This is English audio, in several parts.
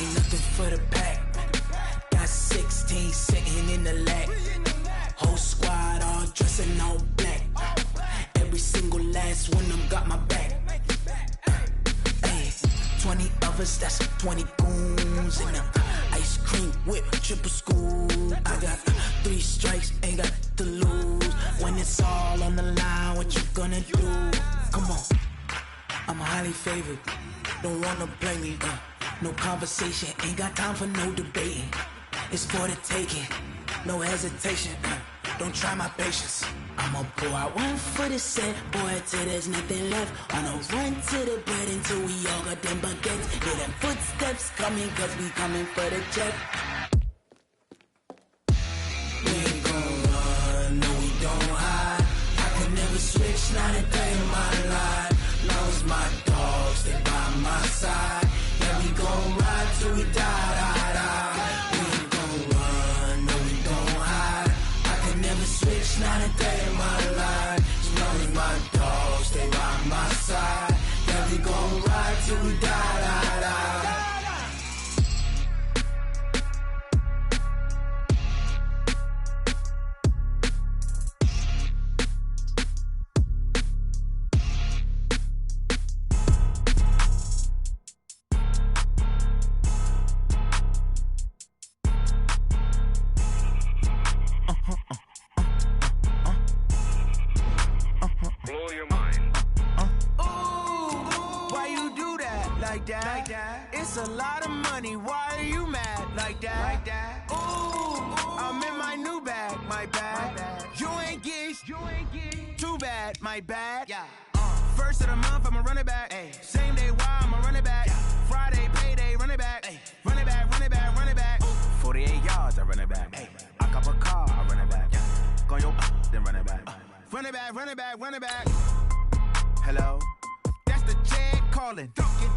ain't nothing for the pack. Got 16 sitting in the lag. Whole squad all dressing all black. Every single last one of them got my back. 20 of us, that's 20 goons in them. Ice cream whip, triple scoop. I got 3 strikes, ain't got to lose. When it's all on the line, what you gonna do? Come on, I'm highly favored. Don't wanna play me, no conversation, ain't got time for no debating. It's for the taking, no hesitation. Don't try my patience. I'ma pour out one for the set, boy, till there's nothing left. On a run to the bread until we all got them baguettes. Hear them footsteps coming, cause we coming for the check. We ain't gon' run, no we don't hide. I could never switch, not a day in my life. Long as my dogs, they by my side. Yeah, we gon' ride till we die, die, die. We ain't gon' run, no we don't hide. I could never switch, not a day in my life. As long as my dogs, they by my side. Yeah, we gon' ride till we die, die, die. It's a lot of money, why are you mad like that? Ooh, I'm in my new bag, my bad. You ain't get too bad, my bad. First of the month, I'ma run it back. Same day, why I'ma run it back. Friday, payday, run it back. Run it back, run it back, run it back. 48 yards, I run it back. I cop a car, I run it back. Go your then run it back. Run it back, run it back, run it back. Hello? That's the jag calling.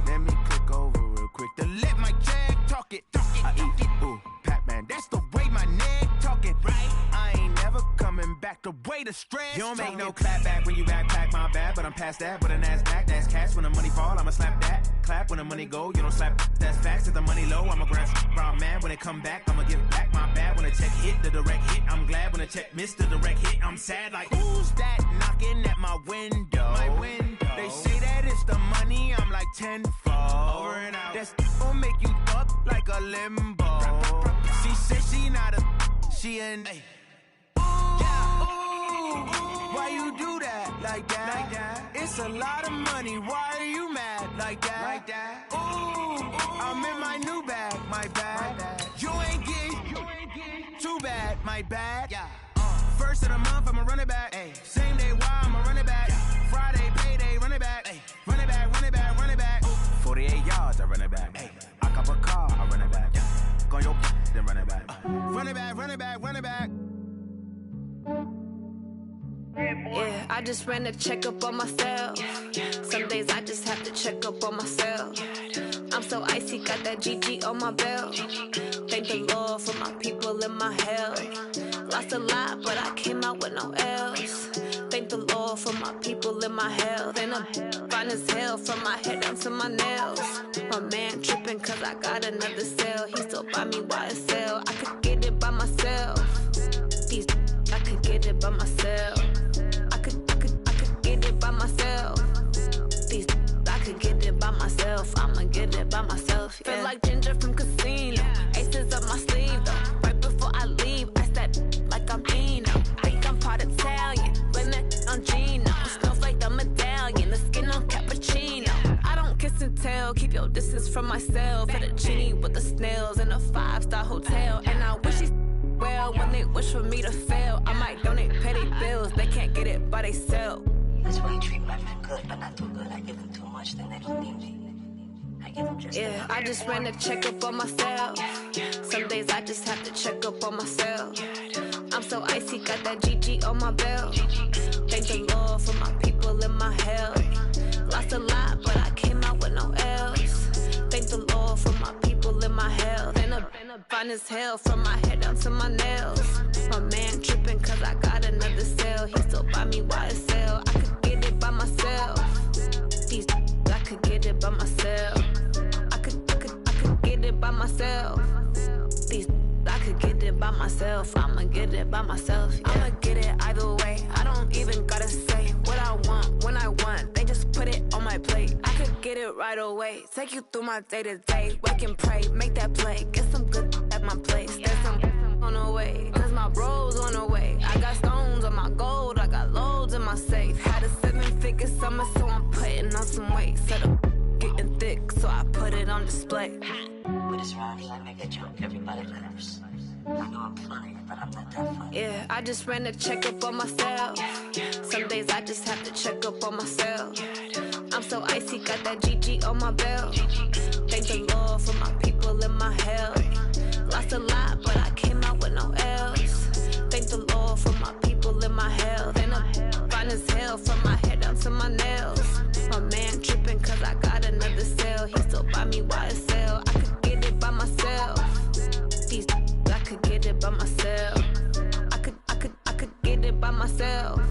Let me click over real quick to let my jag talk it. I eat it, ooh, Pac-Man. That's the way my neck talking, right? I ain't never coming back the way the stress. You don't make no clap back when you backpack, my bad, but I'm past that. But an ass back, that's cash. When the money fall, I'ma slap that. Clap when the money go, you don't slap. That's facts. If the money low, I'ma grab brown man. When it come back, I'ma give back my bad. When the check hit, the direct hit, I'm glad. When the check missed the direct hit, I'm sad. Like who's that knocking at my window? My window. They say that it's the money, I'm like tenfold. Over and out. That's gon' make you up like a limbo. She said she not a, she an. Ooh, why you do that like that? It's a lot of money, why are you mad like that? Ooh, I'm in my new bag, my bad. You ain't get too bad, my bad. First of the month, I'ma run it back. Same day, why I'ma run it back. Friday, payday, run it back. Run it back, run it back, run it back. 48 yards, I run it back. I cop a car, I run it back. Go your then run it back. Run it back, run it back, run it back. Yeah, I just ran a checkup on myself. Some days I just have to check up on myself. I'm so icy, got that GG on my belt. Thank the Lord for my people in my health. Lost a lot, but I came out with no L's. Thank the Lord for my people in my health. And I'm fine as hell from my head down to my nails. My man tripping cause I got another cell. He still buy me YSL. I could get it by myself. I could get it by myself. I could get it by myself. I could get it by myself. I'ma get it by myself. Yeah. Feel like Ginger from Casino. Aces up my sleeve though. Right before I leave, I step like I'm Dino. Think I'm part Italian. Blame that on Gino. Snowflake the medallion. The skin on cappuccino. I don't kiss and tell. Keep your distance from myself. At a genie with the snails in a 5-star hotel. And I wish he well when they wish for me to fail. I might donate, pay their bills. They can't get it by they sell. That's why you treat my friend good, but not too good. I give them too much, then they don't need me. I give them just enough. I just ran a checkup on myself. Some days I just have to check up on myself. I'm so icy, got that GG on my belt. Thank the Lord for my people in my health. Lost a lot, but I came out with no L's. Thank the Lord for my people in my health. And I'm fine as hell from my head down to my nails. My man tripping cause I got another cell. He still buy me YSL. I could get it by myself. I could get it by myself. I could get it by by myself. These I could get it by myself. I'ma get it by myself. Yeah. I'ma get it either way. I don't even gotta say what I want when I want. They just put it on my plate. I could get it right away. Take you through my day to day. Wake and pray, make that play. Get some good at my place. There's some on the way. Cause my bros on the way. I got stones on my gold. I got loads in my safe. Had a 7-figure summer, so I'm putting on some weight. Set up getting thick, so I put it on display. With this round here, I make a joke, everybody laughs. I know I'm funny, but I'm not that funny. Yeah, I just ran a checkup on myself. Some days I just have to check up on myself. I'm so icy, got that GG on my belt. Thank the Lord for my people in my health. Lost a lot, but I came out with no else. Thank the Lord for my people in my health. And I'm fine as hell from my head down to my nails. My man tripping cause I got another sale. He still buy me YSL. I could get it by myself. These I could get it by myself. I could get it by myself.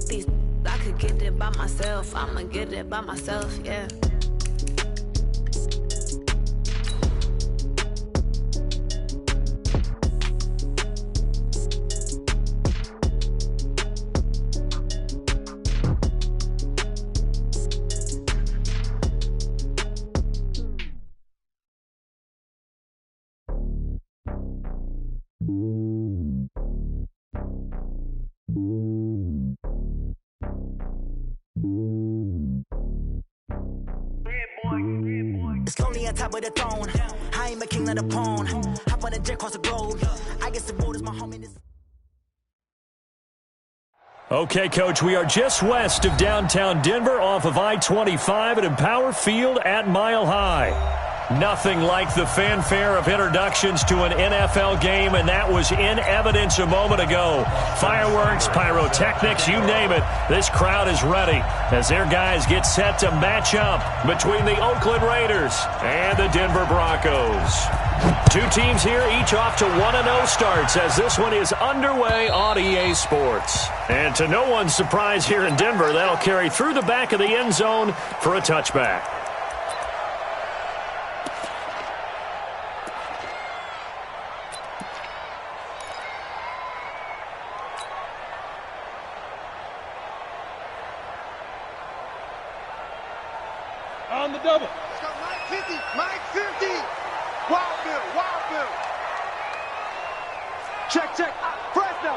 These I could get it by myself. I'ma get it by myself, yeah. It's lonely on top of the throne. I ain't a king of the pawn. Hop on a jet across the globe. I guess the road is my home in this. Okay, Coach, we are just west of downtown Denver off of I-25 at Empower Field at Mile High. Nothing like the fanfare of introductions to an NFL game, and that was in evidence a moment ago. Fireworks, pyrotechnics, you name it. This crowd is ready as their guys get set to match up between the Oakland Raiders and the Denver Broncos. Two teams here, each off to 1-0 starts as this one is underway on EA Sports. And to no one's surprise here in Denver, that'll carry through the back of the end zone for a touchback. On the double. Let's go, Mike 50. Mike 50. Wild Bill. Check. Fresno.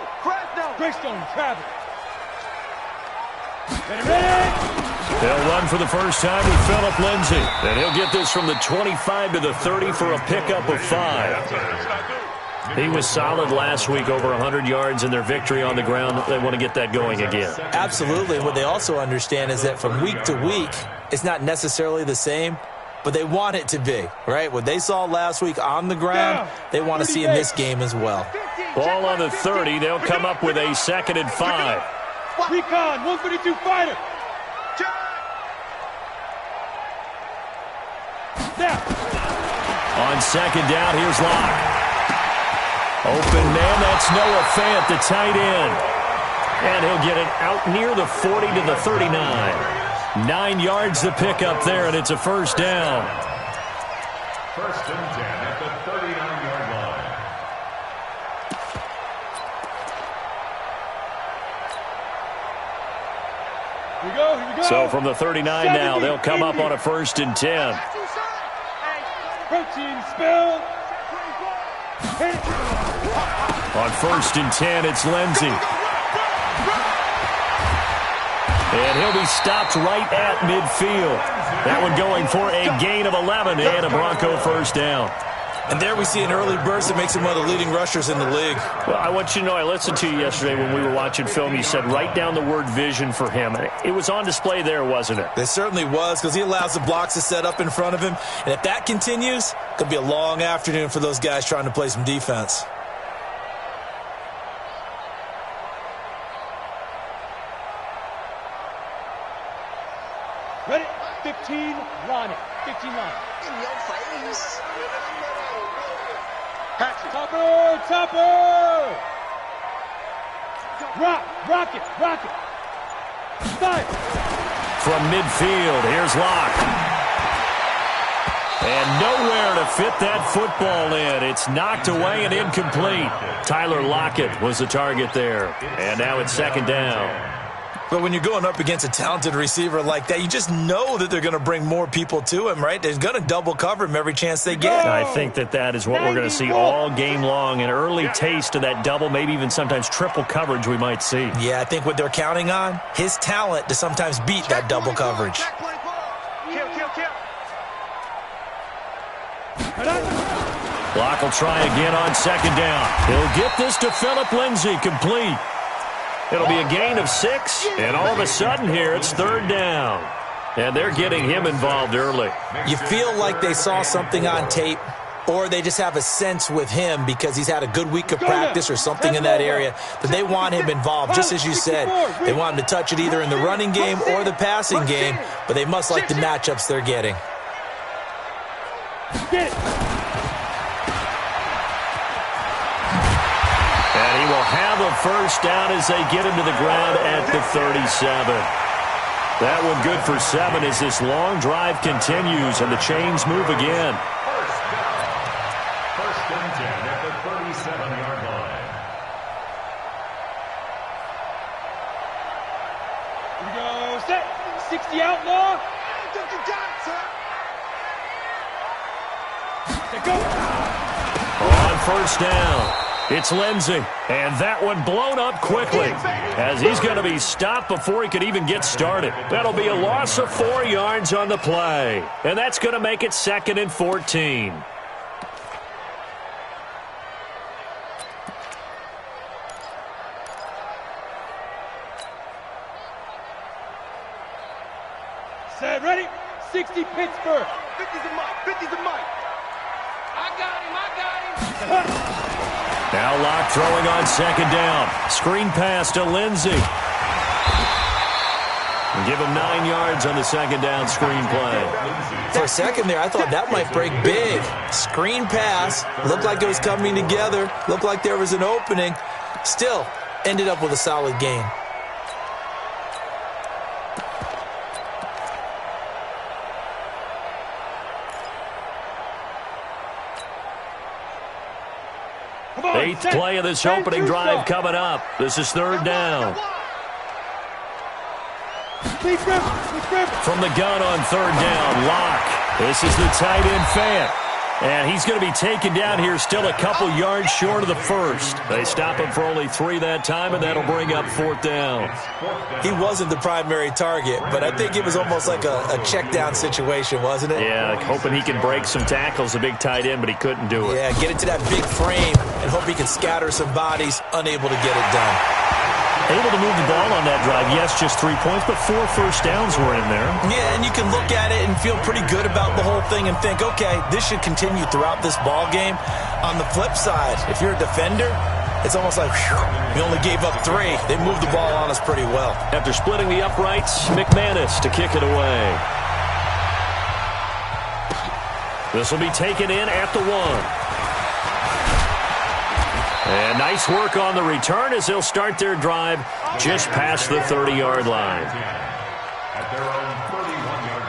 Greystone, travel. They'll run for the first time with Phillip Lindsay. And he'll get this from the 25 to the 30 for a pickup of 5. He was solid last week, over 100 yards in their victory on the ground. They want to get that going again. Absolutely. What they also understand is that from week to week, it's not necessarily the same, but they want it to be, right? What they saw last week on the ground, they want to see in this game as well. Ball on the 30. They'll come up with a 2nd and 5. Recon, 152 fighter. On 2nd down, here's Locke. Open man, that's Noah Fant, the tight end. And he'll get it out near the 40 to the 39. 9 yards to pick up there, and it's a first down. 1st and 10 at the 39-yard line. Here we go. So from the 39 now, they'll come up on a 1st and 10. Protein spill. On 1st and 10, it's Lindsay. And he'll be stopped right at midfield. That one going for a gain of 11 and a Bronco first down. And there we see an early burst that makes him one of the leading rushers in the league. Well, I want you to know, I listened to you yesterday when we were watching film. You said write down the word vision for him. It was on display there, wasn't it? It certainly was, because he allows the blocks to set up in front of him. And if that continues, it could be a long afternoon for those guys trying to play some defense. Ready? 15, line it. 15 line. In your face. Topper! Rock it. Start. From midfield, here's Locke. And nowhere to fit that football in. It's knocked away and incomplete. Tyler Lockett was the target there. And now it's second down. But when you're going up against a talented receiver like that, you just know that they're going to bring more people to him, right? They're going to double cover him every chance they get. I think that is what we're going to see all game long. An early taste of that double, maybe even sometimes triple coverage we might see. Yeah, I think what they're counting on, his talent to sometimes beat that double coverage. Block will try again on second down. He'll get this to Phillip Lindsay, complete. It'll be a gain of 6, and all of a sudden here it's third down. And they're getting him involved early. You feel like they saw something on tape, or they just have a sense with him because he's had a good week of practice or something in that area that they want him involved, just as you said. They want him to touch it either in the running game or the passing game, but they must like the matchups they're getting. And he will have a first down as they get him to the ground at the 37. That one good for 7 as this long drive continues and the chains move again. First and 10 at the 37-yard line. Here we go, set. 60 outlaw. Take your shot, sir. Go. On first down, it's Lindsay, and that one blown up quickly as he's going to be stopped before he could even get started. That'll be a loss of 4 yards on the play, and that's going to make it 2nd and 14. Set, ready? 60 Pittsburgh. 50's a Mike. 50's a Mike. I got him. Now Locke throwing on second down. Screen pass to Lindsay. And give him 9 yards on the second down screen play. For a second there, I thought that might break big. Screen pass. Looked like it was coming together. Looked like there was an opening. Still, ended up with a solid gain. Eighth play of this opening drive coming up. This is third down. From the gun on third down, Locke. This is the tight end Fant. And he's going to be taken down here still a couple yards short of the first. They stop him for only 3 that time, and that'll bring up fourth down. He wasn't the primary target, but I think it was almost like a check down situation, wasn't it? Yeah, like hoping he can break some tackles, a big tight end, but he couldn't do it. Yeah, get it to that big frame and hope he can scatter some bodies, unable to get it done. Able to move the ball on that drive. Yes, just 3 points, but 4 first downs were in there. Yeah, and you can look at it and feel pretty good about the whole thing and think, okay, this should continue throughout this ball game. On the flip side, if you're a defender, it's almost like, whew, we only gave up 3. They moved the ball on us pretty well. After splitting the uprights, McManus to kick it away. This will be taken in at the 1. And nice work on the return as they'll start their drive just past the 30-yard line. At their own 31-yard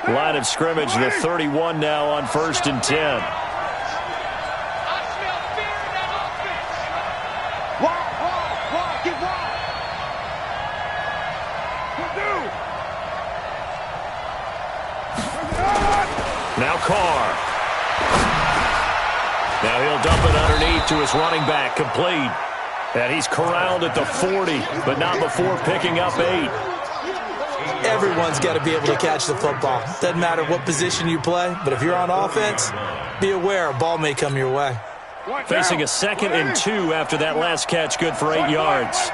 line. Line of scrimmage, the 31 now on 1st and 10. Now Carr. Now he'll dump it underneath to his running back, complete. And he's corralled at the 40, but not before picking up 8. Everyone's got to be able to catch the football. Doesn't matter what position you play, but if you're on offense, be aware a ball may come your way. Facing a 2nd and 2 after that last catch, good for 8 yards.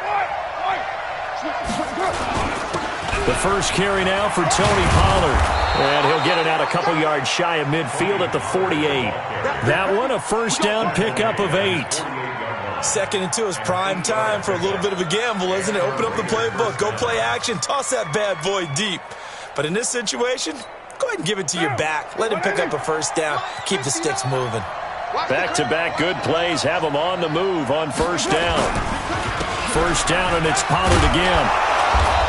The first carry now for Tony Pollard. And he'll get it out a couple yards shy of midfield at the 48. That one, a first down pickup of 8. 2nd and 2 is prime time for a little bit of a gamble, isn't it? Open up the playbook, go play action, toss that bad boy deep. But in this situation, Go ahead and give it to your back. Let him pick up a first down. Keep the sticks moving. Back-to-back good plays have him on the move on first down. First down, and it's Pollard again.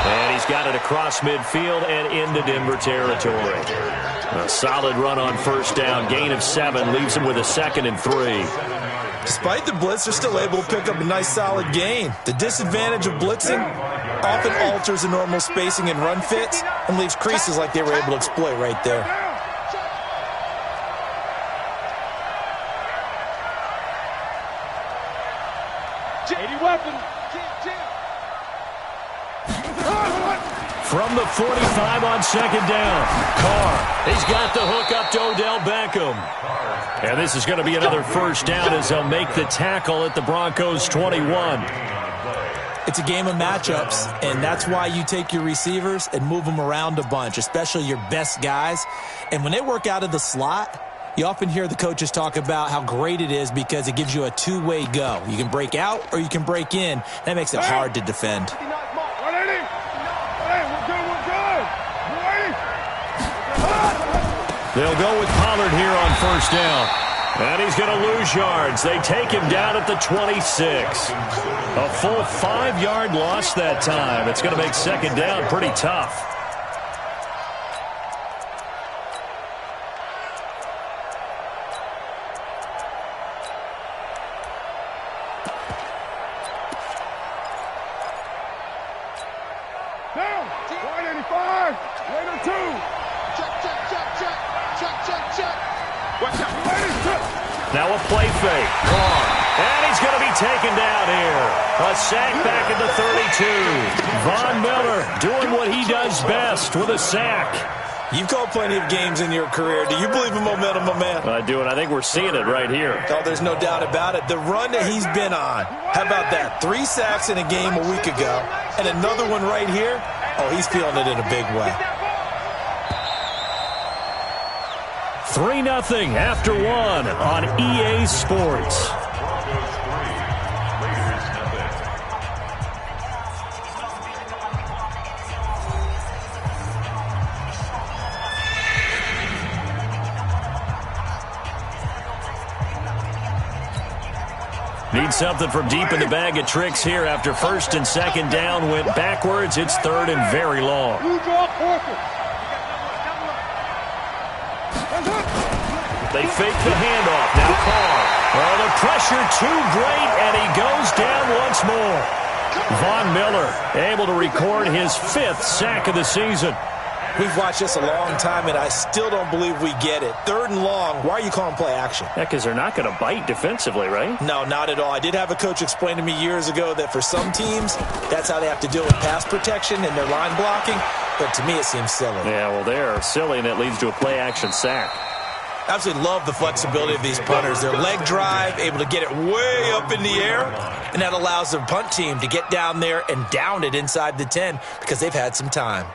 And he's got it across midfield and into Denver territory. A solid run on first down. Gain of 7 leaves him with a 2nd and 3. Despite the blitz, they're still able to pick up a nice solid gain. The disadvantage of blitzing often alters the normal spacing and run fits and leaves creases like they were able to exploit right there. From the 45 on 2nd down, Carr. He's got the hook up to Odell Beckham. And this is going to be another first down as they'll make the tackle at the Broncos 21. It's a game of matchups, and that's why you take your receivers and move them around a bunch, especially your best guys. And when they work out of the slot, you often hear the coaches talk about how great it is because it gives you a two-way go. You can break out or you can break in. That makes it hard to defend. They'll go with Pollard here on first down. And he's going to lose yards. They take him down at the 26. A full 5-yard loss that time. It's going to make 2nd down pretty tough. Down, 185, later 2. Check. Watch out. Now a play fake. Carr. And he's going to be taken down here. A sack back at the 32. Von Miller doing what he does best with a sack. You've called plenty of games in your career. Do you believe in momentum, my man? I do, and I think we're seeing it right here. Oh, there's no doubt about it. The run that he's been on. How about that? 3 sacks in a game a week ago. And another one right here. Oh, he's feeling it in a big way. 3-0 after 1 on EA Sports. Need something from deep in the bag of tricks here after 1st and 2nd down went backwards. It's 3rd and very long. They fake the handoff. Now Carr. Oh, the pressure too great, and he goes down once more. Von Miller able to record his 5th sack of the season. We've watched this a long time, and I still don't believe we get it. 3rd and long, why are you calling play action? Yeah, because they're not going to bite defensively, right? No, not at all. I did have a coach explain to me years ago that for some teams, that's how they have to deal with pass protection and their line blocking. But to me, it seems silly. Yeah, well, they're silly, and it leads to a play action sack. Absolutely love the flexibility of these punters. Their leg drive, able to get it way up in the air, and that allows the punt team to get down there and down it inside the 10 because they've had some time.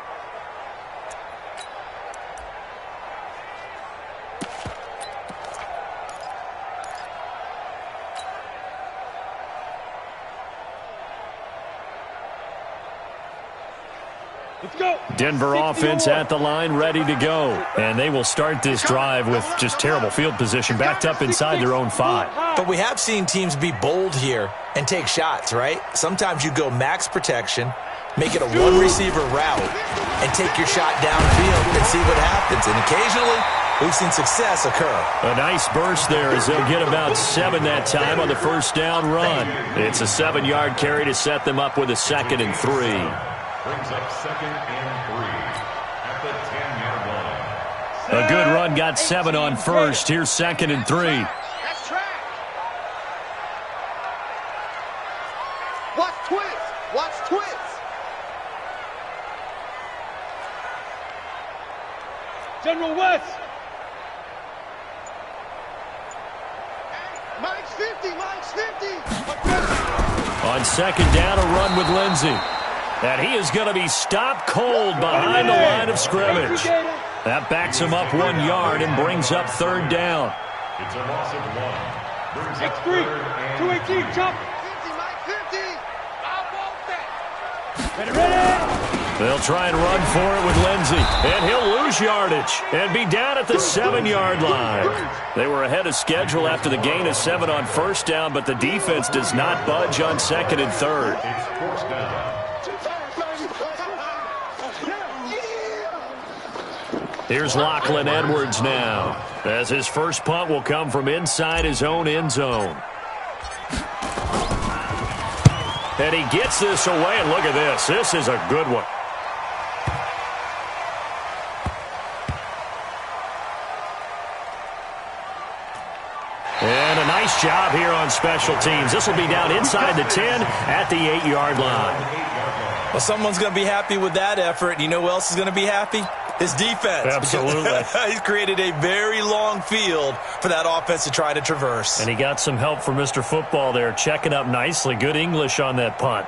Denver offense at the line, ready to go. And they will start this drive with just terrible field position, backed up inside their own 5. But we have seen teams be bold here and take shots, right? Sometimes you go max protection, make it a one-receiver route, and take your shot downfield and see what happens. And occasionally, we've seen success occur. A nice burst there as they'll get about 7 that time on the first down run. It's a 7-yard carry to set them up with a 2nd and 3. Brings up 2nd and 3 at the 10-yard line. A good run got 7 on first. Here's 2nd and 3. That's track. Watch twist. Watch twist. General West. Mike's 50. Mike's 50. On 2nd down, a run with Lindsey. And he is going to be stopped cold behind the line of scrimmage. That backs him up 1 yard and brings up 3rd down. It's a loss of 1. Brings up 3, 218, jump. 50, Mike, 50. I want that. Ready. They'll try and run for it with Lindsey, and he'll lose yardage and be down at the 7-yard line. They were ahead of schedule after the gain of 7 on first down, but the defense does not budge on second and third. It's first down. Here's Lachlan Edwards now, as his first punt will come from inside his own end zone. And he gets this away, and look at this. This is a good one. And a nice job here on special teams. This will be down inside the 10 at the 8-yard line. Well, someone's going to be happy with that effort. You know who else is going to be happy? His defense. Absolutely. He's created a very long field for that offense to try to traverse. And he got some help from Mr. Football there, checking up nicely. Good English on that punt.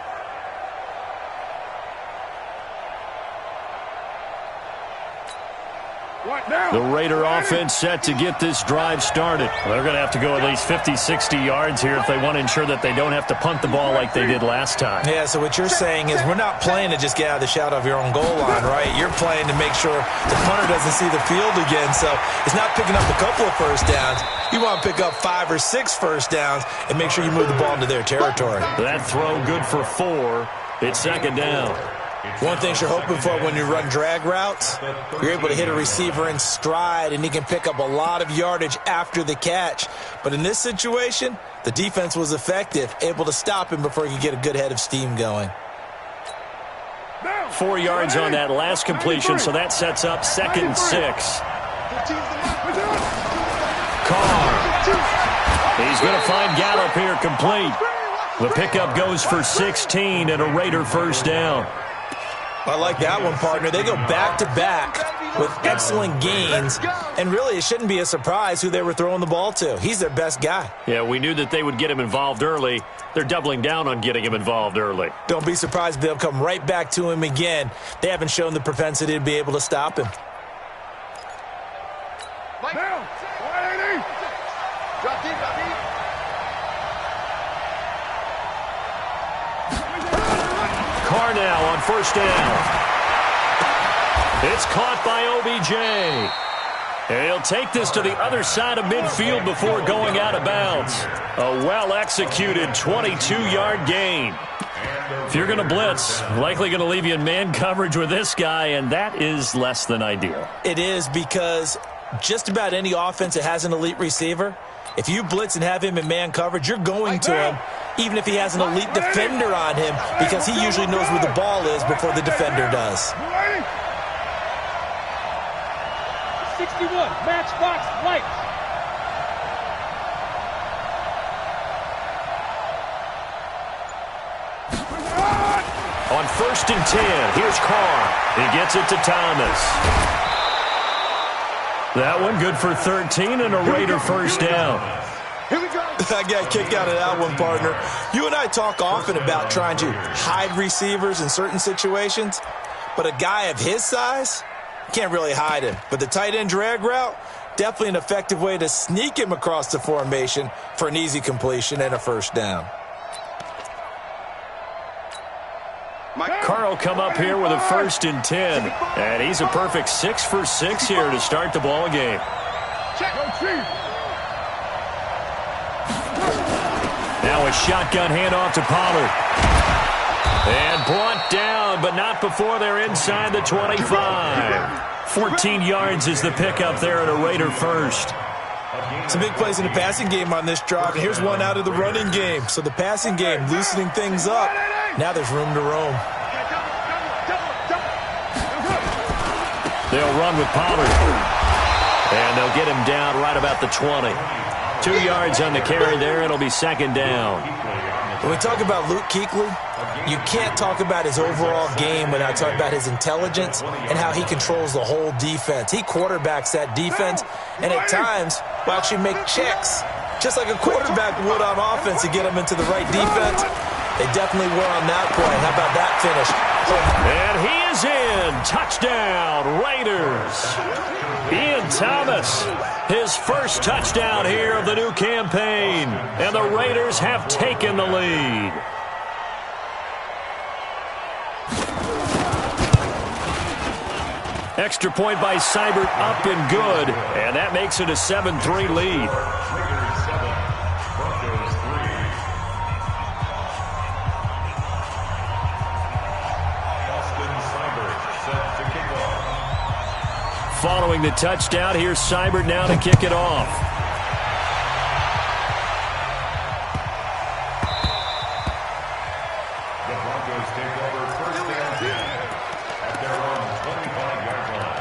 The Raider offense set to get this drive started. They're going to have to go at least 50, 60 yards here if they want to ensure that they don't have to punt the ball like they did last time. Yeah, so what you're saying is we're not playing to just get out of the shadow of your own goal line, right? You're playing to make sure the punter doesn't see the field again. So it's not picking up a couple of first downs. You want to pick up 5 or 6 first downs and make sure you move the ball into their territory. That throw good for 4. It's second down. One thing you're hoping for when you run drag routes, you're able to hit a receiver in stride, and he can pick up a lot of yardage after the catch. But in this situation, the defense was effective, able to stop him before he could get a good head of steam going. 4 yards on that last completion, so that sets up second and 6. Carr. He's going to find Gallup here complete. The pickup goes for 16 and a Raider first down. I like that one, partner. They go back-to-back with excellent gains, and really it shouldn't be a surprise who they were throwing the ball to. He's their best guy. Yeah, we knew that they would get him involved early. They're doubling down on getting him involved early. Don't be surprised if they'll come right back to him again. They haven't shown the propensity to be able to stop him. Carr now on first down. It's caught by OBJ. And he'll take this to the other side of midfield before going out of bounds. A well-executed 22-yard gain. If you're going to blitz, likely going to leave you in man coverage with this guy, and that is less than ideal. It is, because just about any offense that has an elite receiver, if you blitz and have him in man coverage, you're going to him, even if he has an elite defender on him, because he usually knows where the ball is before the defender does. 61, matchbox lights. On first and 10, here's Carr. He gets it to Thomas. That one good for 13 and a Raider first down. I got a kick out of that one, partner. You and I talk often about trying to hide receivers in certain situations, but a guy of his size can't really hide him. But the tight end drag route, definitely an effective way to sneak him across the formation for an easy completion and a first down. Carr will come up here with a first and 10, and he's a perfect 6 for 6 here to start the ball game. Now a shotgun handoff to Pollard. And brought down, but not before they're inside the 25. 14 yards is the pickup there at a Raider first. Some big plays in the passing game on this drive. And here's one out of the running game. So the passing game loosening things up. Now there's room to roam. They'll run with Pollard. And they'll get him down right about the 20. 2 yards on the carry there. It'll be second down. When we talk about Luke Kuechly, you can't talk about his overall game without talking about his intelligence and how he controls the whole defense. He quarterbacks that defense, and at times will actually make checks, just like a quarterback would on offense to get him into the right defense. They definitely were on that play. How about that finish? And he is in. Touchdown, Raiders. Ian Thomas, his first touchdown here of the new campaign. And the Raiders have taken the lead. Extra point by Seibert, up and good, and that makes it a 7-3 lead. Raiders 7, Broncos 3. Austin Seibert set to kick off. Following the touchdown, here's Seibert now to kick it off. The Broncos take over first and 10 at their own 25-yard line.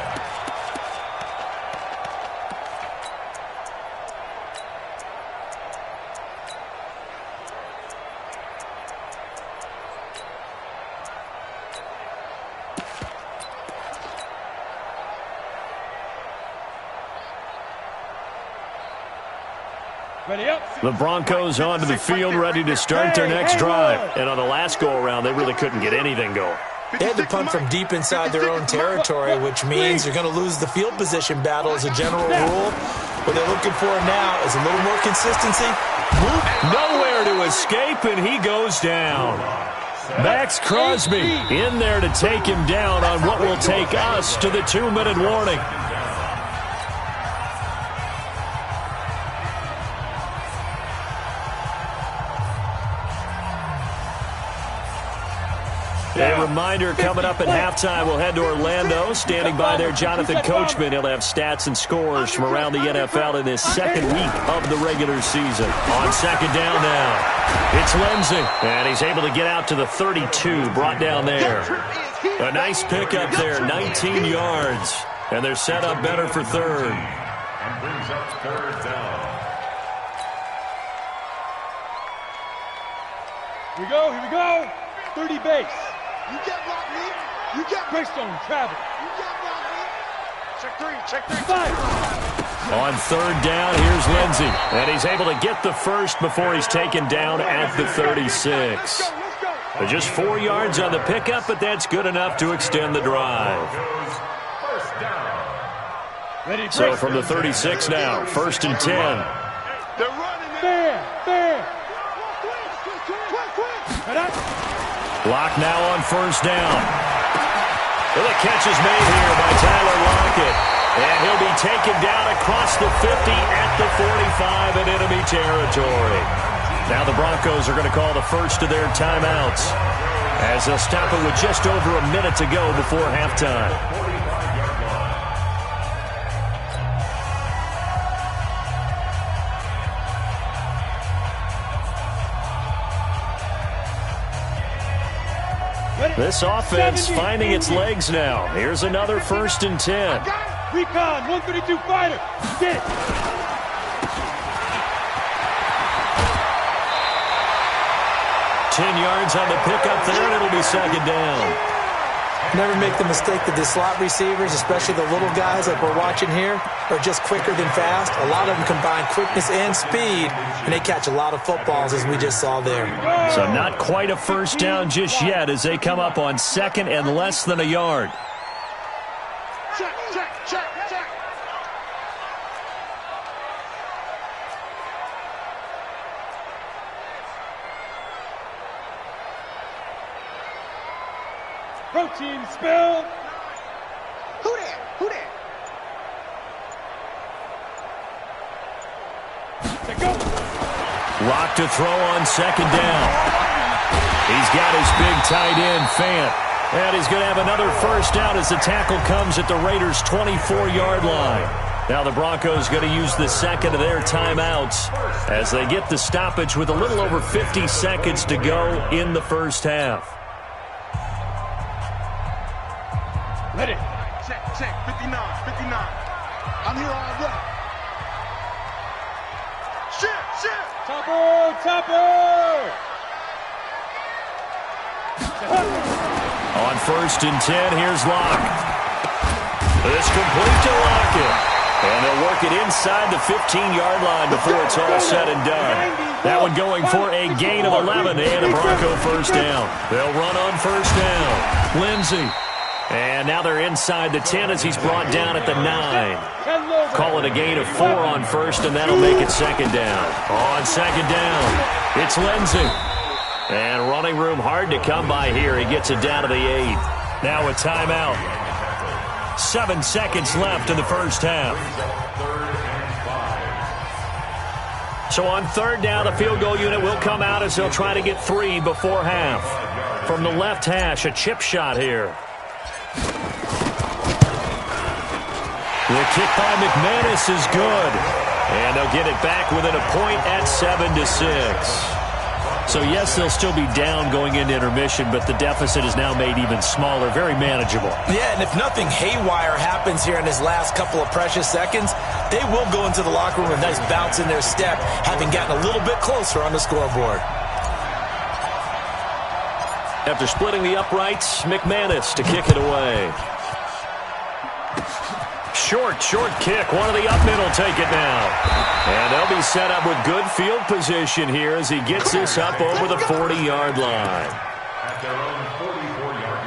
Ready up. The Broncos onto the field, ready to start their next drive. And on the last go-around, they really couldn't get anything going. They had to punt from deep inside their own territory, which means you're going to lose the field position battle as a general rule. What they're looking for now is a little more consistency. Nowhere to escape, and he goes down. Max Crosby in there to take him down on what will take us to the 2-minute warning. A reminder, coming up at halftime, we'll head to Orlando. Standing by there, Jonathan Coachman. He'll have stats and scores from around the NFL in this second week of the regular season. On second down now, it's Lindsey. And he's able to get out to the 32, brought down there. A nice pickup there, 19 yards. And they're set up better for third. And brings up third down. Here we go. 30 base. You get blocked, me. You get Greystone, travel. You get blocked, me. Check three. 5. On third down, here's Lindsey. And he's able to get the first before he's taken down at the 36. Let's go. Just 4 yards on the pickup, but that's good enough to extend the drive. First down. Ready, So from the 36 now, 1st and 10. They're running. Fair. Lock now on 1st down. Well, the catch is made here by Tyler Lockett. And he'll be taken down across the 50 at the 45 in enemy territory. Now the Broncos are going to call the first of their timeouts, as they'll stop it with just over a minute to go before halftime. This offense finding its legs now. Here's another 1st and 10. Recon, 132 fighter. Get. 10 yards on the pickup there, and it'll be second down. Never make the mistake that the slot receivers, especially the little guys like we're watching here, are just quicker than fast. A lot of them combine quickness and speed, and they catch a lot of footballs, as we just saw there. So not quite a first down just yet as they come up on 2nd and less than a yard. Check. Protein spill. Who there? Go. Lock to throw on 2nd down. He's got his big tight end, Fant. And he's going to have another first down as the tackle comes at the Raiders' 24-yard line. Now the Broncos going to use the second of their timeouts as they get the stoppage with a little over 50 seconds to go in the first half. Ready. Check. 59. I'm here all day. Shit. Topper. On 1st and 10, here's Locke. It's complete to Lockett. And they'll work it inside the 15-yard line before it's all said and done. That one going for a gain of 11 and a Bronco first down. They'll run on 1st down. Lindsey. And now they're inside the 10 as he's brought down at the 9. Call it a gain of 4 on 1st, and that'll make it 2nd down. On 2nd down, it's Lindsey. And running room hard to come by here. He gets it down to the 8. Now a timeout. 7 seconds left in the first half. So on third down, the field goal unit will come out as they'll try to get 3 before half. From the left hash, a chip shot here. The kick by McManus is good. And they'll get it back within a point at 7-6. So, yes, they'll still be down going into intermission, but the deficit is now made even smaller, very manageable. Yeah, and if nothing haywire happens here in his last couple of precious seconds, they will go into the locker room with a nice bounce in their step, having gotten a little bit closer on the scoreboard. After splitting the uprights, McManus to kick it away. Short kick. One of the up middle take it now. And they'll be set up with good field position here as he gets this up over the 40-yard line. At their own 44-yard line.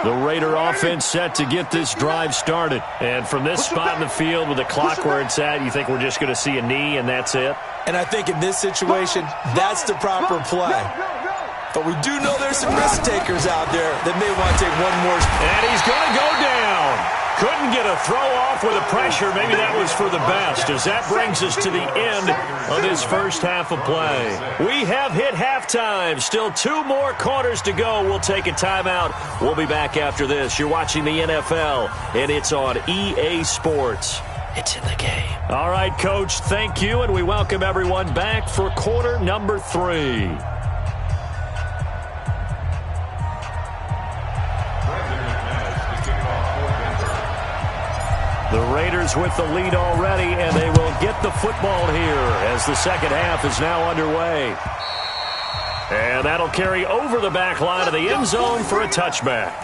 The Raider offense set to get this drive started. And from this spot in the field with the clock where it's at, you think we're just going to see a knee and that's it? And I think in this situation, that's the proper play. But we do know there's some risk takers out there that may want to take one more. And he's going to go down. Couldn't get a throw off with the pressure. Maybe that was for the best, as that brings us to the end of this first half of play. We have hit halftime. Still 2 more quarters to go. We'll take a timeout. We'll be back after this. You're watching the NFL, and it's on EA Sports. It's in the game. All right, Coach, thank you, and we welcome everyone back for quarter number 3. The Raiders with the lead already, and they will get the football here as the second half is now underway. And that'll carry over the back line of the end zone for a touchback.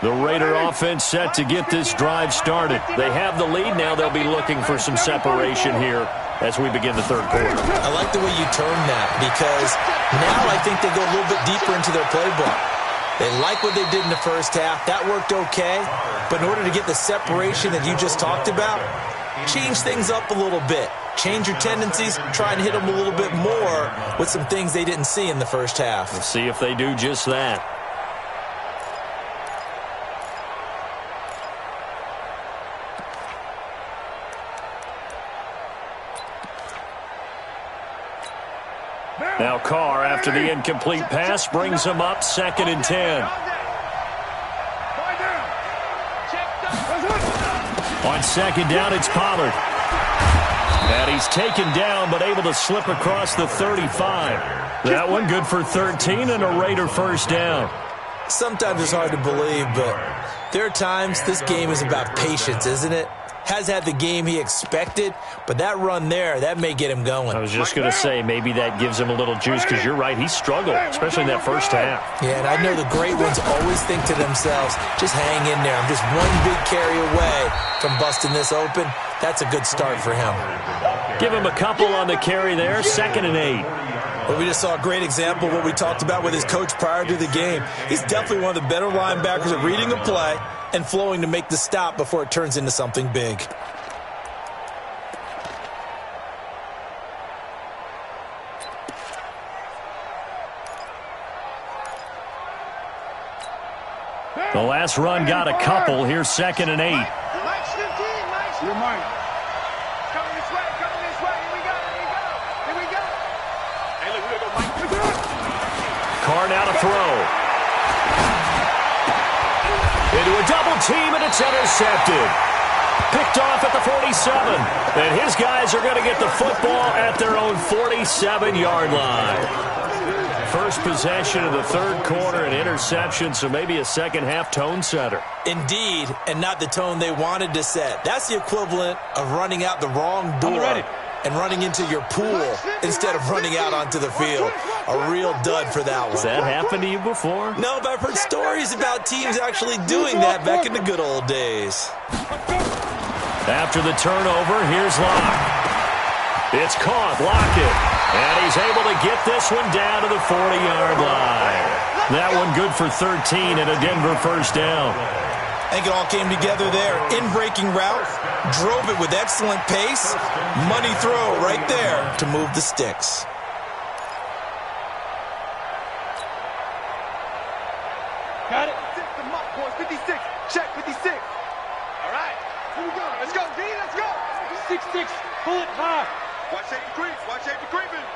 The Raider offense set to get this drive started. They have the lead. Now they'll be looking for some separation here as we begin the third quarter. I like the way you turned that, because now I think they go a little bit deeper into their playbook. They like what they did in the first half. That worked okay. But in order to get the separation that you just talked about, change things up a little bit. Change your tendencies. Try and hit them a little bit more with some things they didn't see in the first half. Let's see if they do just that. Now Carr, after the incomplete pass, brings him up 2nd and 10. On 2nd down, it's Pollard. And he's taken down, but able to slip across the 35. That one good for 13 and a Raider first down. Sometimes it's hard to believe, but there are times this game is about patience, isn't it? Has had the game he expected, but that run there, that may get him going. I was just going to say, maybe that gives him a little juice, because you're right, he struggled, especially in that first half. Yeah, and I know the great ones always think to themselves, just hang in there. I'm just one big carry away from busting this open. That's a good start for him. Give him a couple on the carry there, 2nd and 8. Well, we just saw a great example of what we talked about with his coach prior to the game. He's definitely one of the better linebackers at reading a play and flowing to make the stop before it turns into something big. The last run got a couple. Here's 2nd and 8. You're mine. Coming this way, here we go. Hey, look, we're going to go Mike. Carr now to throw. Into a double team, and it's intercepted. Picked off at the 47. And his guys are going to get the football at their own 47-yard line. First possession of the third quarter, an interception, so maybe a second-half tone setter. Indeed, and not the tone they wanted to set. That's the equivalent of running out the wrong door and running into your pool instead of running out onto the field. A real dud for that one. Has that happened to you before? No, but I've heard stories about teams actually doing that back in the good old days. After the turnover, here's Locke. It's caught, Lockett. And he's able to get this one down to the 40-yard line. That one good for 13 and a Denver first down. I think it all came together there. In-breaking route, drove it with excellent pace. Money throw right there to move the sticks. Got it. 56. Check 56. All right. Here we go. Let's go, D. Let's go. 6-6. Pull it high. Watch safety creep. Watch safety creeping.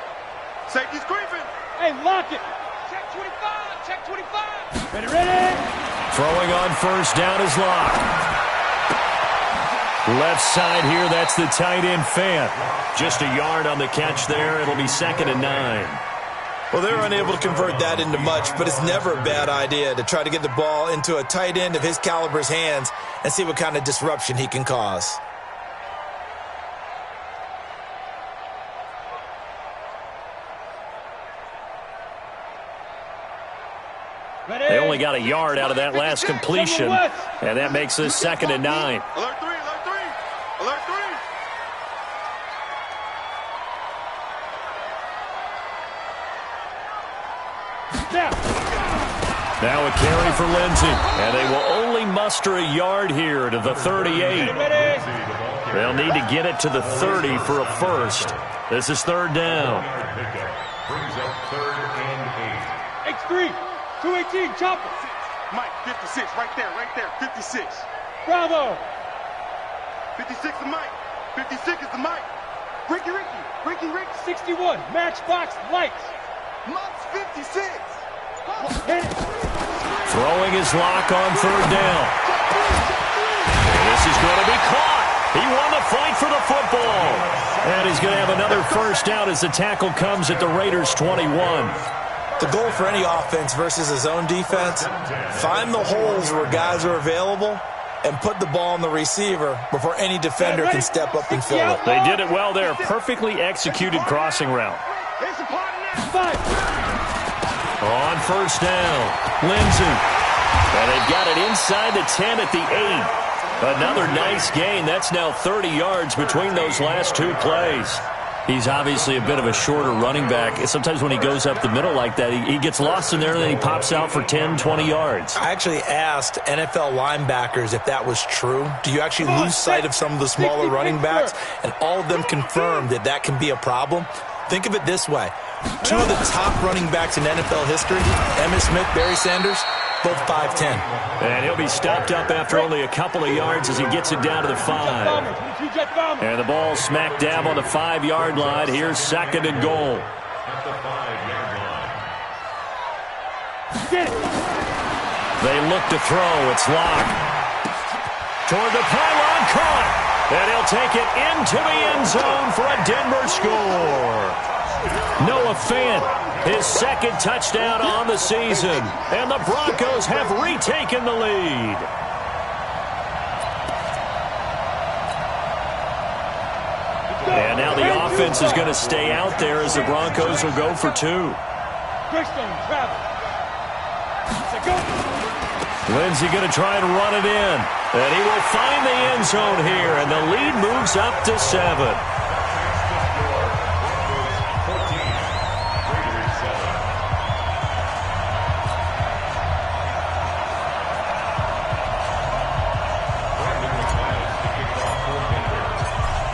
Safety's creeping. Hey, lock it. Check 25. Check 25. Ready, ready. Throwing on first down is Locke. Left side here, that's the tight end Fant. Just a yard on the catch there. It'll be 2nd and 9. Well, they're unable to convert that into much, but it's never a bad idea to try to get the ball into a tight end of his caliber's hands and see what kind of disruption he can cause. They only got a yard out of that last completion, and that makes this 2nd and 9. Alert 3. Alert 3. Alert 3. Now a carry for Lindsey, and they will only muster a yard here to the 38. They'll need to get it to the 30 for a first. This is 3rd down. Brings up 3rd and 8. X3. 218. Chopper. Mike, 56. Right there. 56. Bravo. 56 is Mike. 56 is the Mike. Ricky. 61. Matchbox lights. Mike's 56. Hit it. Throwing his Lock on 3rd down. This is going to be caught. He won the fight for the football. And he's going to have another first down as the tackle comes at the Raiders' 21. The goal for any offense versus his own defense, find the holes where guys are available and put the ball on the receiver before any defender can step up and fill it. They did it well there. Perfectly executed crossing route. On first down, Lindsey. And they've got it inside the 10 at the 8. Another nice gain. That's now 30 yards between those last 2 plays. He's obviously a bit of a shorter running back. Sometimes when he goes up the middle like that, he gets lost in there and then he pops out for 10, 20 yards. I actually asked NFL linebackers if that was true. Do you actually lose sight of some of the smaller running backs? And all of them confirmed that that can be a problem. Think of it this way. 2 of the top running backs in NFL history, Emmitt Smith, Barry Sanders, both 5'10". And he'll be stopped up after only a couple of yards as he gets it down to the 5. And the ball smack dab on the 5-yard line. Here's 2nd and goal. At the 5-yard line. They look to throw. It's Locke. Toward the pylon, caught. And he'll take it into the end zone for a Denver score. Noah Fant, his 2nd touchdown on the season. And the Broncos have retaken the lead. And now the offense is going to stay out there as the Broncos will go for 2. Lindsey going to try and run it in. And he will find the end zone here. And the lead moves up to 7.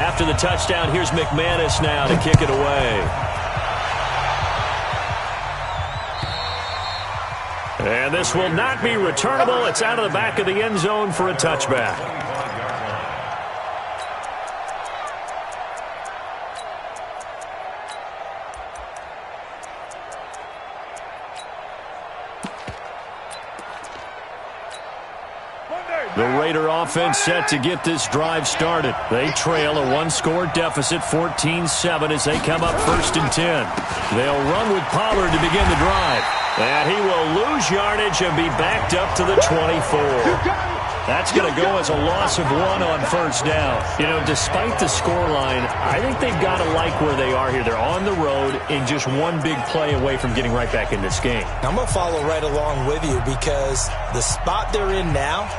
After the touchdown, here's McManus now to kick it away. And this will not be returnable. It's out of the back of the end zone for a touchback. The Raider offense set to get this drive started. They trail a 1-score deficit, 14-7, as they come up 1st and 10. They'll run with Pollard to begin the drive. And he will lose yardage and be backed up to the 24. That's going to go as a loss of 1 on first down. You know, despite the scoreline, I think they've got to like where they are here. They're on the road and just one big play away from getting right back in this game. I'm going to follow right along with you because the spot they're in now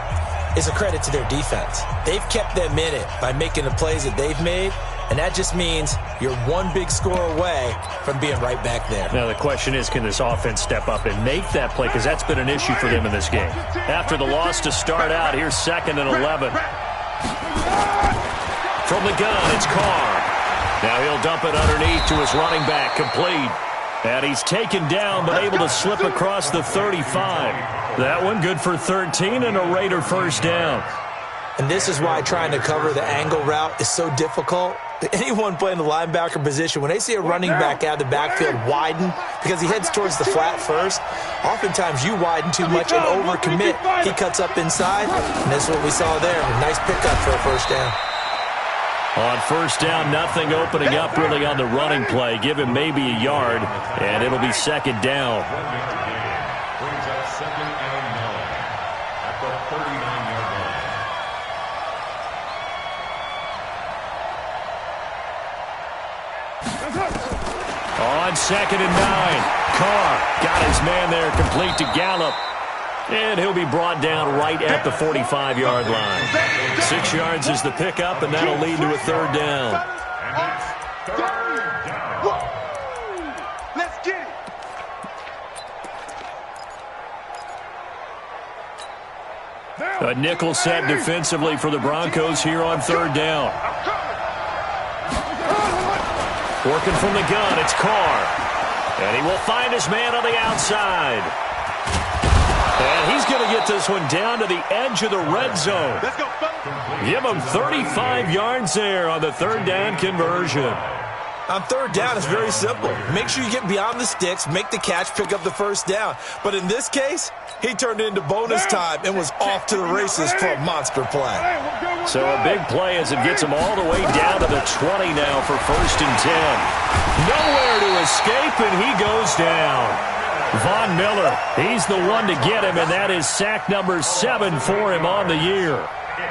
is a credit to their defense. They've kept them in it by making the plays that they've made, and that just means you're one big score away from being right back there. Now the question is, can this offense step up and make that play? Because that's been an issue for them in this game. After the loss to start out, here's 2nd and 11. From the gun, it's Carr. Now he'll dump it underneath to his running back, complete. And he's taken down, but able to slip across the 35. That one good for 13 and a Raider first down. And this is why trying to cover the angle route is so difficult. Anyone playing the linebacker position, when they see a running back out of the backfield widen, because he heads towards the flat first, oftentimes you widen too much and overcommit. He cuts up inside, and this is what we saw there. A nice pickup for a first down. On first down, nothing opening up really on the running play. Give him maybe a yard, and it'll be 2nd down. Brings up 2nd and 9 at the 39-yard line. On 2nd and 9, Carr got his man there, complete to Gallup. And he'll be brought down right at the 45-yard line. 6 yards is the pickup, and that'll lead to a 3rd down. Let's get it. A nickel set defensively for the Broncos here on 3rd down. Working from the gun, it's Carr. And he will find his man on the outside. And he's going to get this one down to the edge of the red zone. Let's go, Give him 35 yards there on the 3rd down conversion. On 3rd down, it's very simple. Make sure you get beyond the sticks, make the catch, pick up the first down. But in this case, he turned it into bonus time and was off to the races for a monster play. So a big play as it gets him all the way down to the 20 now for 1st and 10. Nowhere to escape, and he goes down. Von Miller, he's the one to get him, and that is sack number 7 for him on the year.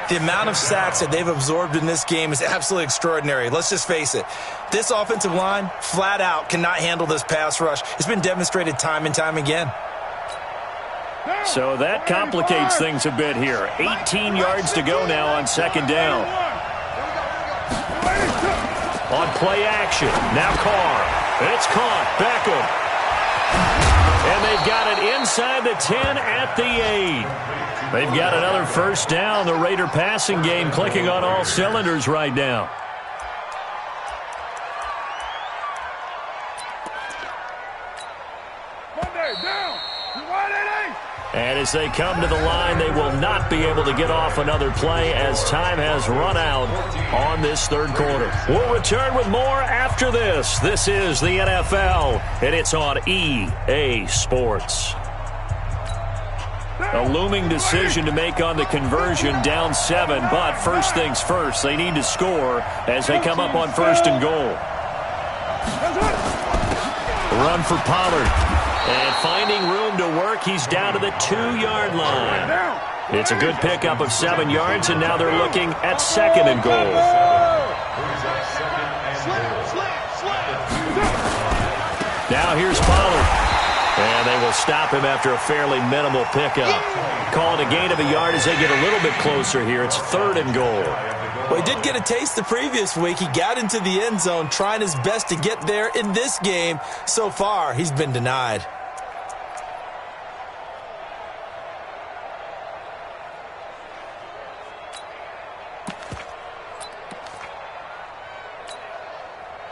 The amount of sacks that they've absorbed in this game is absolutely extraordinary. Let's just face it. This offensive line, flat out, cannot handle this pass rush. It's been demonstrated time and time again. So that complicates things a bit here. 18 yards to go now on 2nd down. On play action, now Carr. It's caught, Beckham. And they've got it inside the 10 at the 8. They've got another first down. The Raider passing game clicking on all cylinders right now. And as they come to the line, they will not be able to get off another play as time has run out on this 3rd quarter. We'll return with more after this. This is the NFL, and it's on EA Sports. A looming decision to make on the conversion, down 7, but first things first, they need to score as they come up on 1st and goal. Run for Pollard. And finding room to work, he's down to the 2-yard line. It's a good pickup of 7 yards, and now they're looking at 2nd and goal. Now here's Pollard. And they will stop him after a fairly minimal pickup. Calling a gain of a yard as they get a little bit closer here. It's 3rd and goal. Well, he did get a taste the previous week. He got into the end zone, trying his best to get there in this game. So far, he's been denied.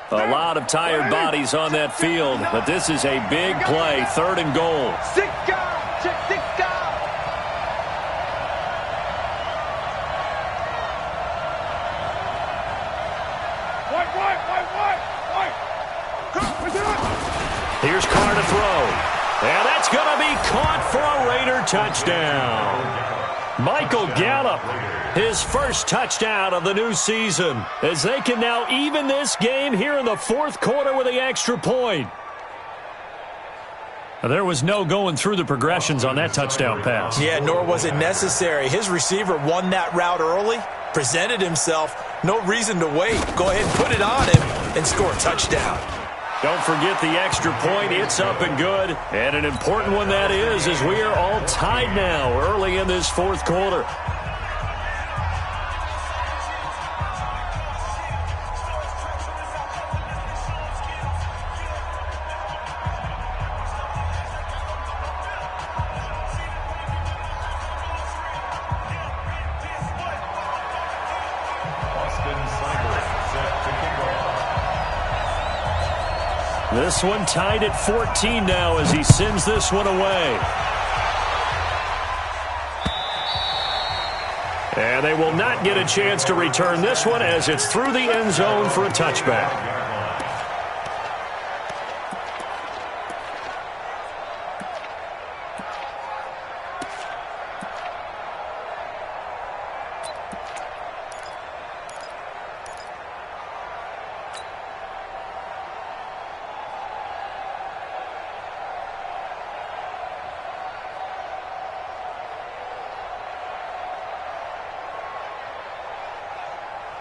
A lot of tired bodies on that field, but this is a big play, 3rd and goal. Here's Carr to throw. And that's going to be caught for a Raider touchdown. Michael Gallup, his first touchdown of the new season, as they can now even this game here in the 4th quarter with the extra point. There was no going through the progressions on that touchdown pass. Yeah, nor was it necessary. His receiver won that route early, presented himself, no reason to wait. Go ahead and put it on him and score a touchdown. Don't forget the extra point. It's up and good. And an important one that is, as we are all tied now early in this fourth quarter. This one tied at 14 now as he sends this one away. And they will not get a chance to return this one as it's through the end zone for a touchback.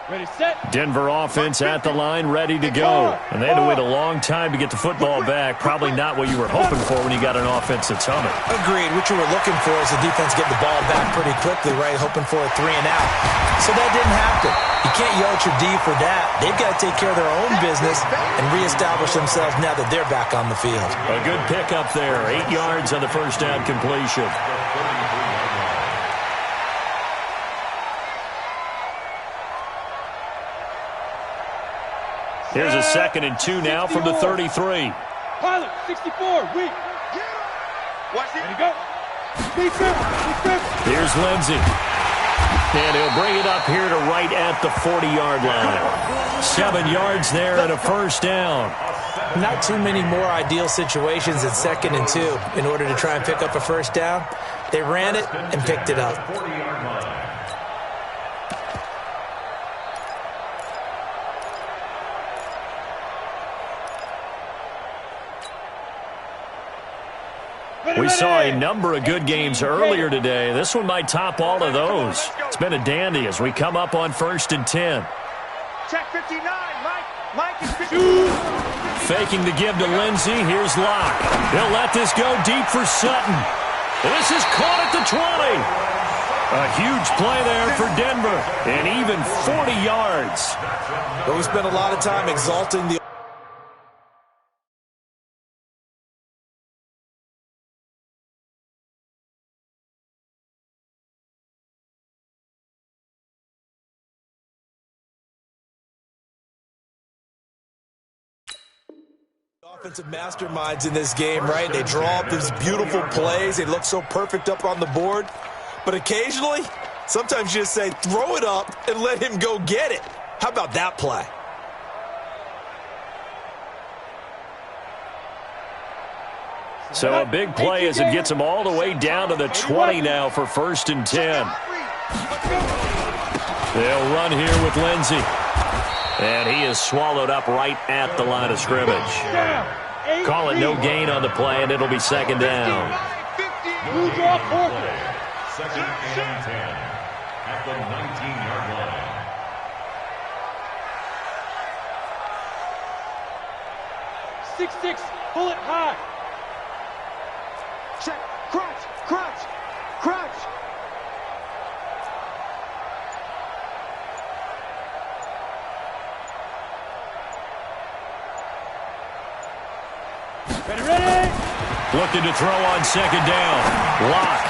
Ready, set. Denver offense at the line, ready to go. And they had to wait a long time to get the football back. Probably not what you were hoping for when you got an offense that's humming. Agreed. What you were looking for is the defense get the ball back pretty quickly, right? Hoping for a 3 and out. So that didn't happen. You can't yell at your D for that. They've got to take care of their own business and reestablish themselves now that they're back on the field. A good pickup there. 8 yards on the first down completion. Here's a 2nd and 2 now from the 33. Pilot, 64, weak. Watch it. Ready, go. Here's Lindsey. And he'll bring it up here to right at the 40-yard line. 7 yards there and a first down. Not too many more ideal situations at 2nd and 2 in order to try and pick up a first down. They ran it and picked it up. We saw a number of good games earlier today. This one might top all of those. It's been a dandy as we come up on 1st and 10. Check 59, Mike is 59. Faking the give to Lindsey. Here's Locke. He'll let this go deep for Sutton. This is caught at the 20. A huge play there for Denver. And even 40 yards. But we spent a lot of time exalting the offensive masterminds in this game, right? They draw up these beautiful plays. They look so perfect up on the board. But occasionally, sometimes you just say, throw it up and let him go get it. How about that play? So a big play as it gets them all the way down to the 20 now for 1st and 10. They'll run here with Lindsey. And he is swallowed up right at the line of scrimmage. Call it no gain on the play, and it'll be 2nd down. 2nd and 10 at the 19-yard line. Six, pull it high. Check, crunch. Ready. Looking to throw on 2nd down. Locke.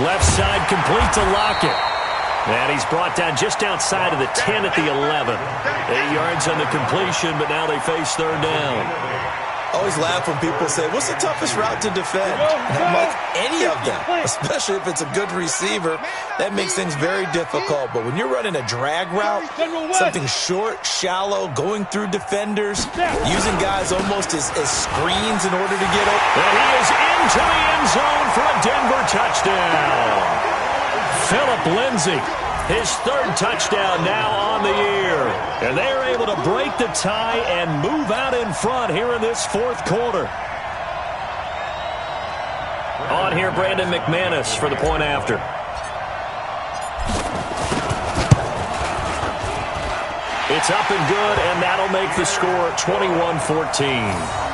Left side complete to Lockett. And he's brought down just outside of the 10 at the 11. 8 yards on the completion, but now they face 3rd down. Always laugh when people say, what's the toughest route to defend? And I'm like, any of them, especially if it's a good receiver. That makes things very difficult. But when you're running a drag route, something short, shallow, going through defenders, using guys almost as screens in order to get open. And he is into the end zone for a Denver touchdown. Phillip Lindsey, his 3rd touchdown now on the year. And they are able to break the tie and move out in front here in this 4th quarter. On here, Brandon McManus for the point after. It's up and good, and that'll make the score 21-14.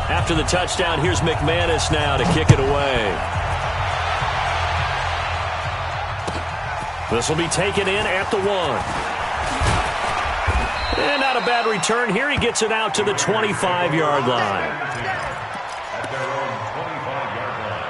After the touchdown, here's McManus now to kick it away. This will be taken in at the 1. And not a bad return here. He gets it out to the 25-yard line. At their own 25-yard line.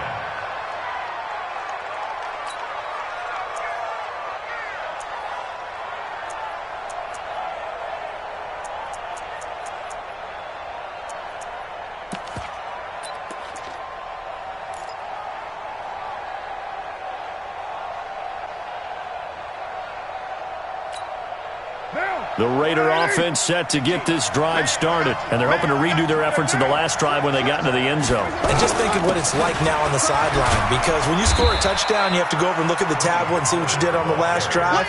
The Raider offense set to get this drive started, and they're hoping to redo their efforts in the last drive when they got into the end zone. And just think of what it's like now on the sideline, because when you score a touchdown, you have to go over and look at the tablet and see what you did on the last drive.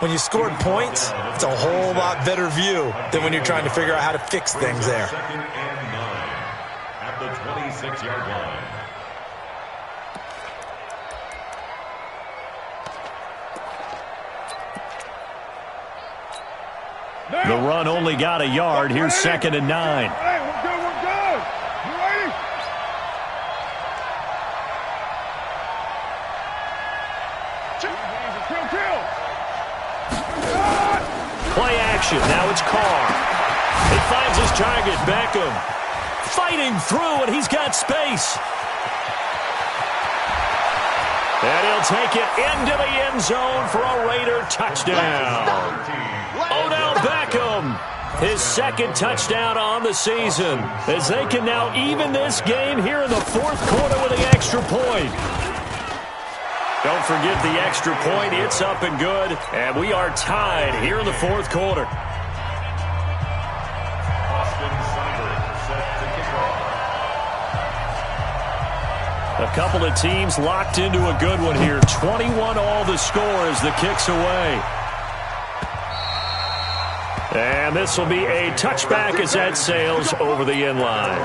When you scored points, it's a whole lot better view than when you're trying to figure out how to fix things there. 2nd and 9 at the 26-yard line. The run only got a yard. Here's 2nd and 9. Hey, we're good, we're good. You ready? Kill. Play action. Now it's Carr. He finds his target, Beckham. Fighting through, and he's got space. And he'll take it into the end zone for a Raider touchdown. Odell Beckham, his 2nd touchdown on the season, as they can now even this game here in the 4th quarter with the extra point. Don't forget the extra point. It's up and good, and we are tied here in the 4th quarter. A couple of teams locked into a good one here. 21 all the score as the kick's away. And this will be a touchback as that sails over the end line.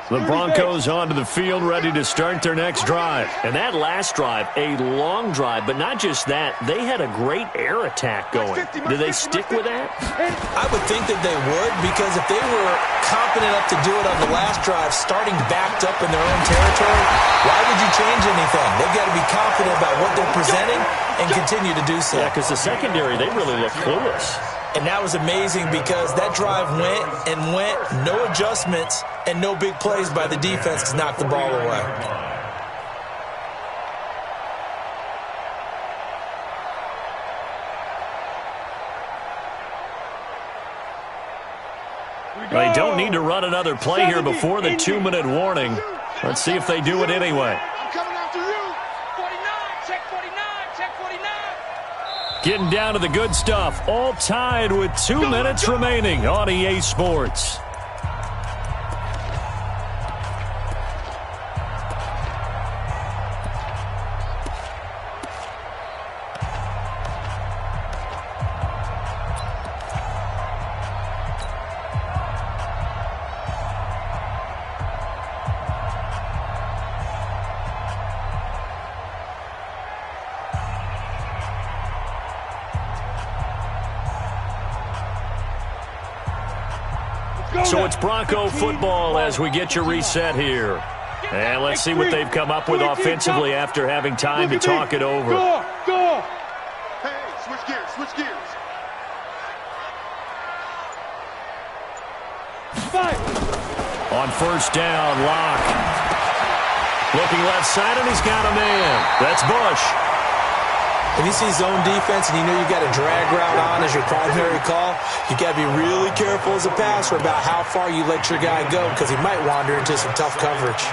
The Broncos onto the field, ready to start their next drive. And that last drive, a long drive, but not just that. They had a great air attack going. Do they stick with that? I would think that they would, because if they were confident enough to do it on the last drive, starting backed up in their own territory, why would you change anything? They've got to be confident about what they're presenting and continue to do so. Yeah, because the secondary, they really look clueless. And that was amazing because that drive went and went, no adjustments, and no big plays by the defense to knock the ball away. They don't need to run another play here before the 2-minute warning. Let's see if they do it anyway. I'm coming after you. 49, check 49, check 49. Getting down to the good stuff. All tied with 2 minutes remaining on EA Sports. So it's Bronco football as we get your reset here. And let's see what they've come up with offensively after having time to talk it over. Go! Hey, switch gears. Fight! On first down, Locke. Looking left side, and he's got a man. That's Bush. If you see zone defense and you know you got a drag route on as your primary call, you got to be really careful as a passer about how far you let your guy go, because he might wander into some tough coverage.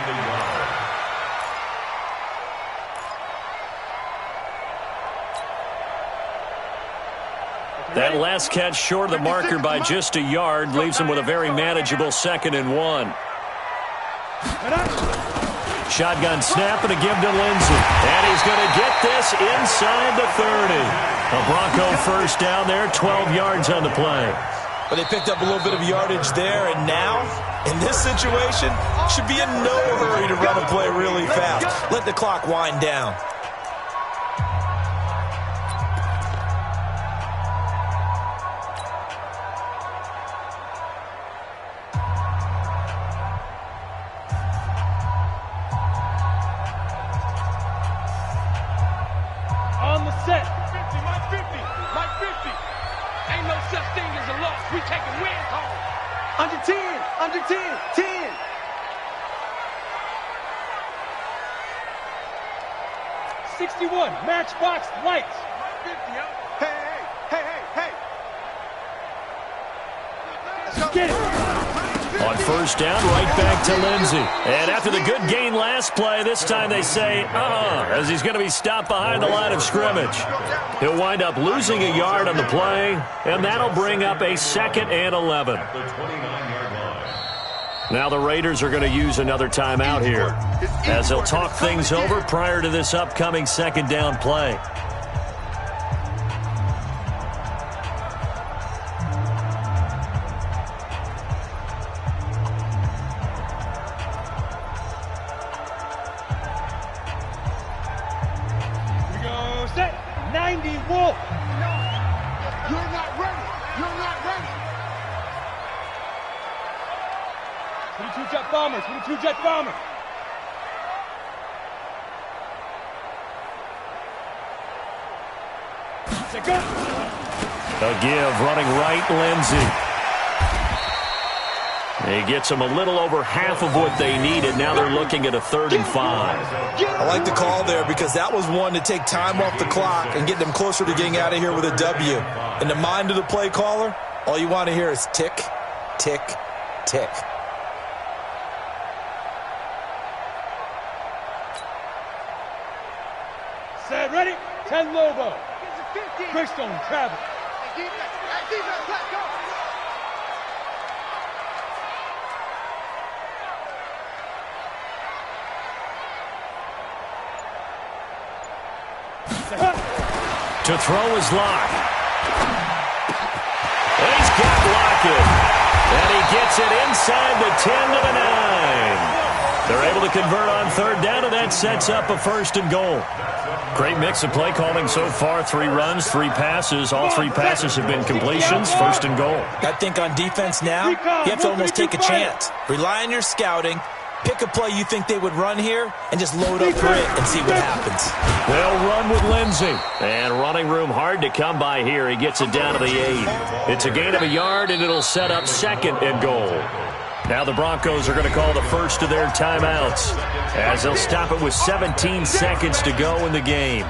That last catch short of the marker by just a yard leaves him with a very manageable 2nd and 1. Shotgun snap and a give to Lindsey. And he's going to get this inside the 30. A Bronco first down there, 12 yards on the play. But they picked up a little bit of yardage there, and now, in this situation, should be in no hurry to run a play really fast. Let the clock wind down. On the set. 50, Mike 50, Mike 50. Ain't no such thing as a loss. We taking wins home. Under 10, under 10, 10. '61, Matchbox Lights. 50, huh? Hey. Let's go. Get it. On first down, right back to Lindsey. And after the good gain last play, this time they say, as he's going to be stopped behind the line of scrimmage. He'll wind up losing a yard on the play, and that'll bring up a 2nd and 11. Now the Raiders are going to use another timeout here, as they'll talk things over prior to this upcoming 2nd down play. Set 90 Wolf. You're not ready. You're not ready. 22 jet bombers. 22 jet bombers. A give running right, Lindsey. He gets them a little over half of what they needed. Now they're looking at a 3rd and 5. I like the call there because that was one to take time off the clock and get them closer to getting out of here with a W. In the mind of the play caller, all you want to hear is tick, tick, tick. Set, ready? 10 Lobo. Greystone, travel. To throw his lock. He's got Lockett. And he gets it inside the 10 to the 9. They're able to convert on 3rd down, and that sets up a 1st and goal. Great mix of play calling so far. 3 runs, 3 passes. All 3 passes have been completions. 1st and goal. I think on defense now, you have to almost take a chance. Rely on your scouting. Pick a play you think they would run here and just load up for it and see what happens. They'll run with Lindsey. And running room hard to come by here. He gets it down to the 8. It's a gain of a yard, and it'll set up 2nd and goal. Now the Broncos are going to call the first of their timeouts, as they'll stop it with 17 seconds to go in the game.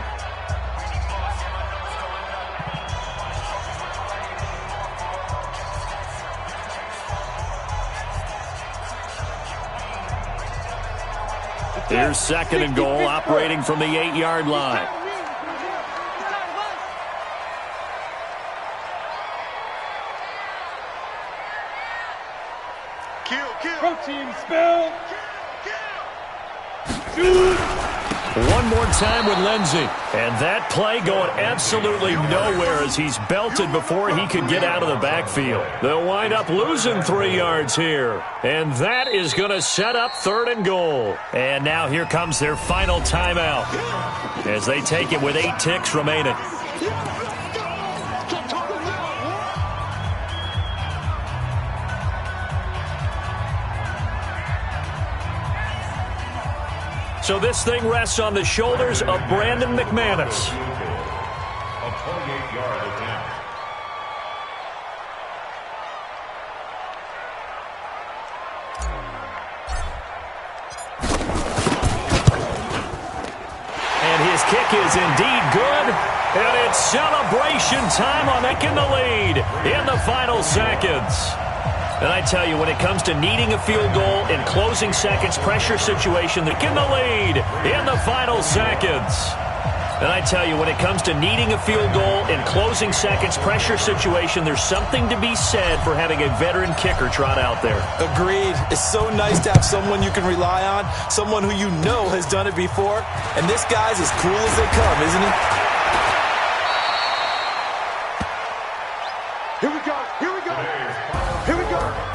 Here's 2nd and goal, operating from the 8-yard line. Protein spill. One more time with Lindsey. And that play going absolutely nowhere as he's belted before he could get out of the backfield. They'll wind up losing 3 yards here. And that is going to set up 3rd and goal. And now here comes their final timeout as they take it with 8 ticks remaining. So this thing rests on the shoulders of Brandon McManus. A 28-yard attempt. And his kick is indeed good. And it's celebration time on making the lead in the final seconds. And I tell you, when it comes to needing a field goal in closing seconds, pressure situation, they get the lead in the final seconds. And I tell you, when it comes to needing a field goal in closing seconds, pressure situation, there's something to be said for having a veteran kicker trot out there. Agreed. It's so nice to have someone you can rely on, someone who you know has done it before. And this guy's as cool as they come, isn't he? Here we go. Here we go. Here we go.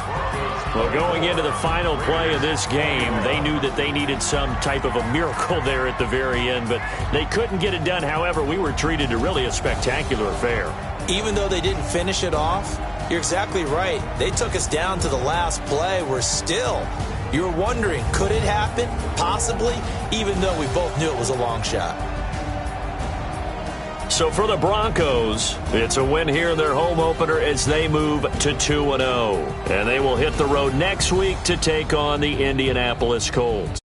Well, going into the final play of this game, they knew that they needed some type of a miracle there at the very end, but they couldn't get it done. However, we were treated to really a spectacular affair. Even though they didn't finish it off, you're exactly right. They took us down to the last play. We're still, you're wondering, could it happen? Possibly, even though we both knew it was a long shot. So for the Broncos, it's a win here in their home opener as they move to 2-0. And they will hit the road next week to take on the Indianapolis Colts.